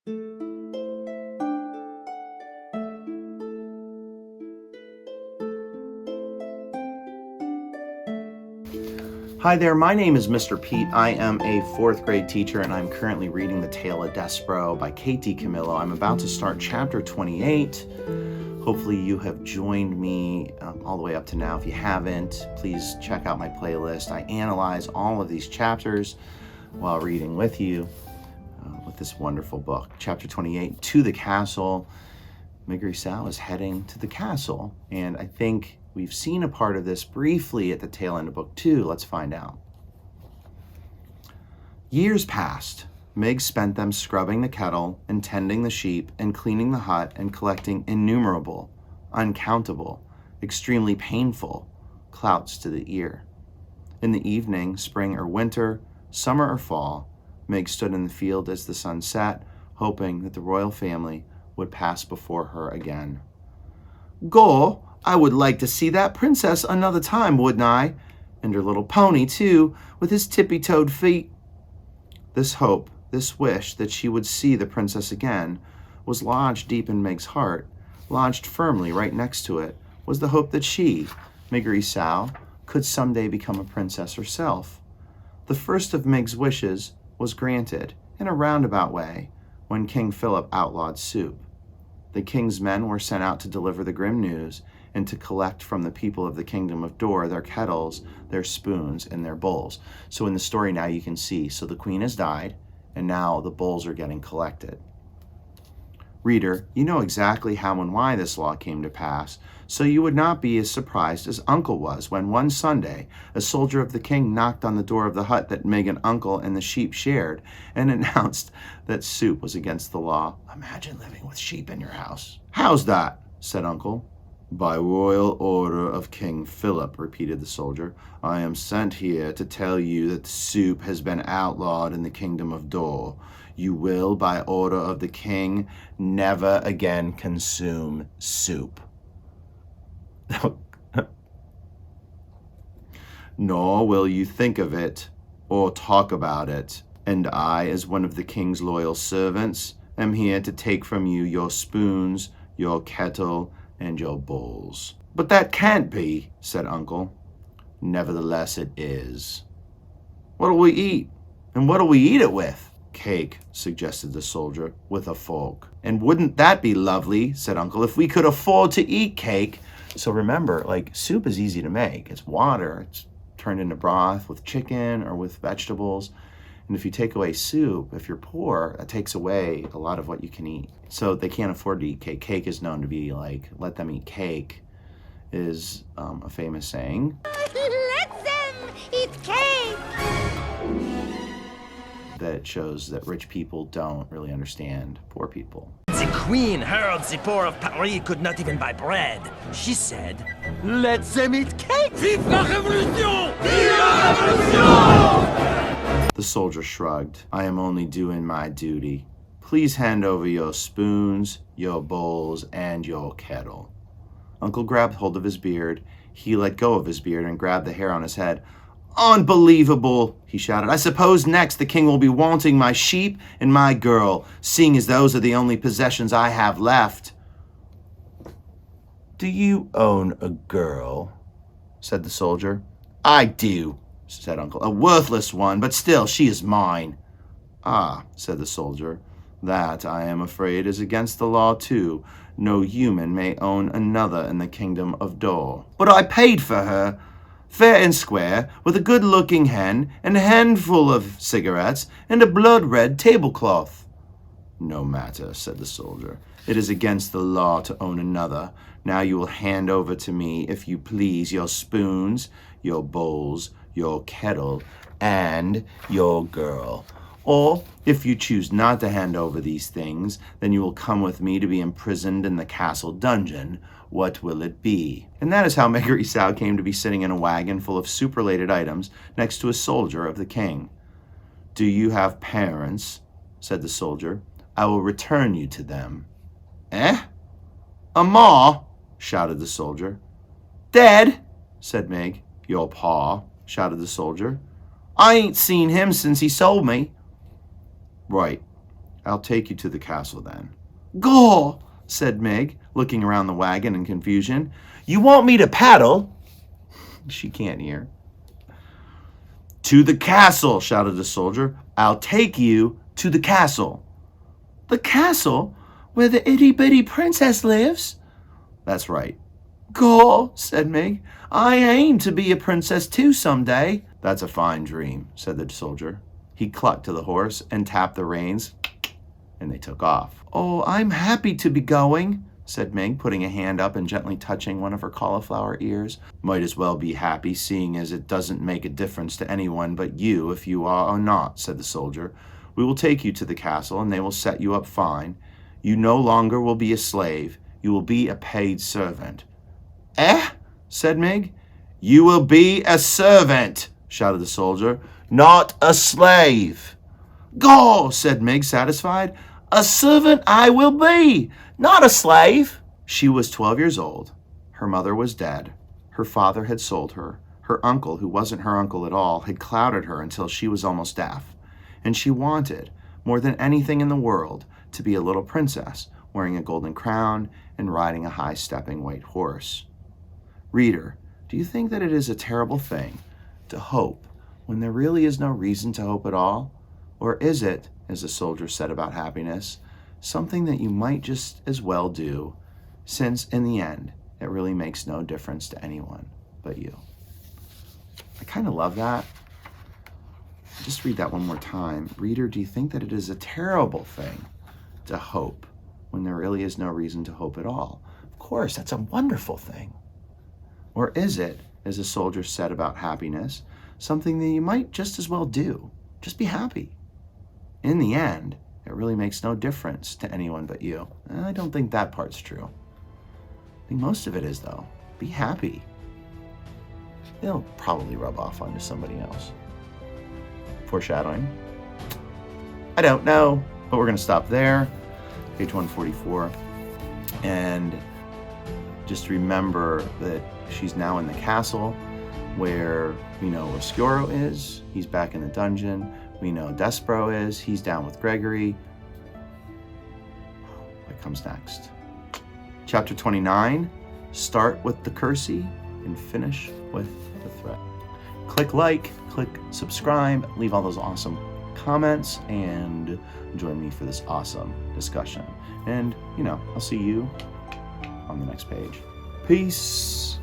Hi there, my name is Mr. Pete. I am a 4th grade teacher and I'm currently reading The Tale of Despereaux by Katie Camillo. I'm about to start chapter 28. Hopefully you have joined me all the way up to now. If you haven't, please check out my playlist. I analyze all of these chapters while reading with you with this wonderful book. Chapter 28, To the Castle. Maigre-Sal is heading to the castle, and I think we've seen a part of this briefly at the tail end of book 2. Let's find out. Years passed. Meg spent them scrubbing the kettle and tending the sheep and cleaning the hut and collecting innumerable, uncountable, extremely painful clouts to the ear. In the evening, spring or winter, summer or fall, Meg stood in the field as the sun set, hoping that the royal family would pass before her again. "Go! I would like to see that princess another time, wouldn't I? And her little pony, too, with his tippy-toed feet." This hope, this wish that she would see the princess again, was lodged deep in Meg's heart. Lodged firmly right next to it was the hope that she, Maigre-Sal, could someday become a princess herself. The first of Meg's wishes was granted, in a roundabout way, when King Philip outlawed soup. The king's men were sent out to deliver the grim news and to collect from the people of the kingdom of Dor their kettles, their spoons, and their bowls. So in the story now you can see, so the queen has died, and now the bowls are getting collected. Reader, you know exactly how and why this law came to pass, so you would not be as surprised as Uncle was when one Sunday a soldier of the king knocked on the door of the hut that Meg and Uncle and the sheep shared and announced that soup was against the law. Imagine living with sheep in your house. "How's that?" said Uncle. "By royal order of King Philip," repeated the soldier. "I am sent here to tell you that soup has been outlawed in the kingdom of Dor. You will, by order of the king, never again consume soup. Nor will you think of it or talk about it. And I, as one of the king's loyal servants, am here to take from you your spoons, your kettle, and your bowls." "But that can't be," said Uncle. "Nevertheless it is." "What'll we eat? And what'll we eat it with?" "Cake," suggested the soldier, "with a fork." "And wouldn't that be lovely," said Uncle, "if we could afford to eat cake?" So remember, soup is easy to make. It's water. It's turned into broth with chicken or with vegetables. And if you take away soup, if you're poor, that takes away a lot of what you can eat. So they can't afford to eat cake. Cake is known to be let them eat cake is a famous saying. Let them eat cake! That shows that rich people don't really understand poor people. The queen heard the poor of Paris could not even buy bread. She said, "Let them eat cake! Vive la révolution! Vive la révolution!" The soldier shrugged. "I am only doing my duty. Please hand over your spoons, your bowls, and your kettle." Uncle grabbed hold of his beard. He let go of his beard and grabbed the hair on his head. "Unbelievable!" he shouted. "I suppose next the king will be wanting my sheep and my girl, seeing as those are the only possessions I have left." "Do you own a girl?" said the soldier. "I do," said Uncle. "A worthless one, but still she is mine." "Ah," said the soldier, "that, I am afraid, is against the law too. No human may own another in the kingdom of Dor." "But I paid for her, fair and square, with a good-looking hen, and a handful of cigarettes, and a blood-red tablecloth." "No matter," said the soldier. "It is against the law to own another. Now you will hand over to me, if you please, your spoons, your bowls, your kettle, and your girl. Or, if you choose not to hand over these things, then you will come with me to be imprisoned in the castle dungeon. What will it be?" And that is how Maigre-Sal came to be sitting in a wagon full of soup-related items next to a soldier of the king. "Do you have parents?" said the soldier. "I will return you to them." "Eh? A ma?" shouted the soldier. "Dead?" said Meg. "Your pa?" shouted the soldier. "I ain't seen him since he sold me." "Right. I'll take you to the castle then. Gaw, said Meg, looking around the wagon in confusion. You want me to paddle? She can't hear. To the castle, shouted the soldier. I'll take you to the castle. The castle? Where the itty-bitty princess lives? That's right. Gaw, said Meg. I aim to be a princess too someday. That's a fine dream, said the soldier. He clucked to the horse and tapped the reins, and they took off. Oh, I'm happy to be going, said Meg, putting a hand up and gently touching one of her cauliflower ears. Might as well be happy, seeing as it doesn't make a difference to anyone but you if you are or not, said the soldier. We will take you to the castle, and they will set you up fine. You no longer will be a slave. You will be a paid servant. Eh? Said Meg. You will be a servant, shouted the soldier, not a slave. Gaw, said Meg, satisfied. A servant I will be, not a slave. She was 12 years old. Her mother was dead. Her father had sold her. Her uncle, who wasn't her uncle at all, had clouded her until she was almost deaf. And she wanted, more than anything in the world, to be a little princess, wearing a golden crown and riding a high-stepping white horse. Reader, do you think that it is a terrible thing to hope when there really is no reason to hope at all? Or is it, as the soldier said about happiness, something that you might just as well do, since in the end, it really makes no difference to anyone but you? I kind of love that. Just read that one more time. Reader, do you think that it is a terrible thing to hope when there really is no reason to hope at all? Of course, that's a wonderful thing. Or is it, as the soldier said about happiness, something that you might just as well do? Just be happy. In the end, it really makes no difference to anyone but you. And I don't think that part's true. I think most of it is, though. Be happy. It'll probably rub off onto somebody else. Foreshadowing? I don't know, but we're going to stop there. Page 144. And just remember that she's now in the castle where we know Despereaux is. He's back in the dungeon. We know Despereaux is. He's down with Gregory. What comes next? Chapter 29. Start with the Kersey and finish with the threat. Click like, click subscribe, leave all those awesome comments, and join me for this awesome discussion. And, I'll see you on the next page. Peace.